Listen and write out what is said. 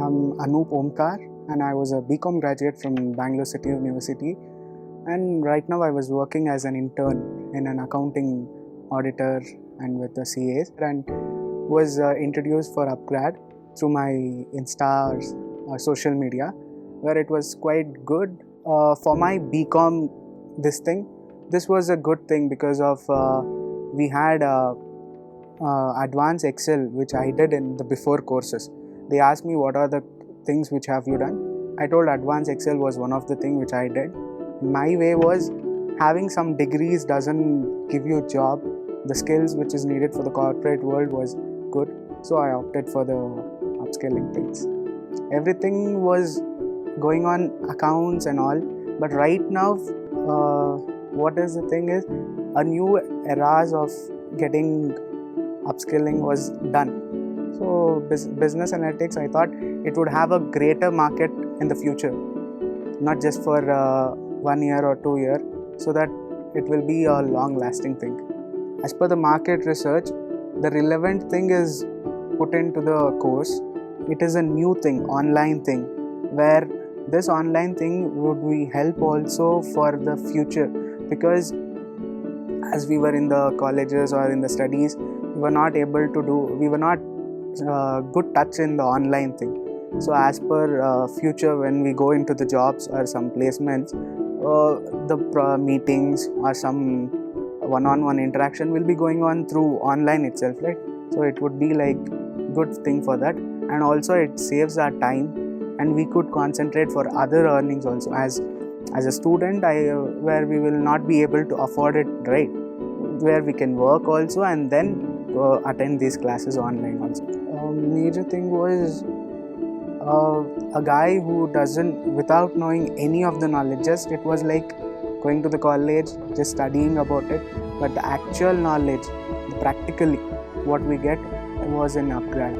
I'm Anoop Omkar, and I was a BCom graduate from Bangalore City University. And right now I was working as an intern in an accounting auditor and with the CAs, and was introduced for upGrad through my Insta or social media, where it was quite good for my BCom. This was a good thing because of we had advanced Excel, which I did in the before courses. They asked me what are the things which have you done. I told advanced Excel was one of the things which I did. My way was having some degrees doesn't give you a job. The skills which is needed for the corporate world was good, so I opted for the upskilling things. Everything was going on accounts and all, but right now what is the thing is a new eras of getting upskilling was done. So business analytics, I thought it would have a greater market in the future, not just for 1 year or 2 years, so that it will be a long lasting thing. As per the market research, the relevant thing is put into the course. It is a new thing, online thing, where this online thing would be help also for the future, because as we were in the colleges or in the studies, we were not good touch in the online thing. So as per future, when we go into the jobs or some placements, the meetings or some one-on-one interaction will be going on through online itself, right? So it would be like good thing for that, and also it saves our time, and we could concentrate for other earnings also. As a student, where we will not be able to afford it, right? Where we can work also and then attend these classes online also. Major thing was a guy who doesn't, without knowing any of the knowledge, just it was like going to the college, just studying about it, but the actual knowledge, practically what we get, was in upGrad.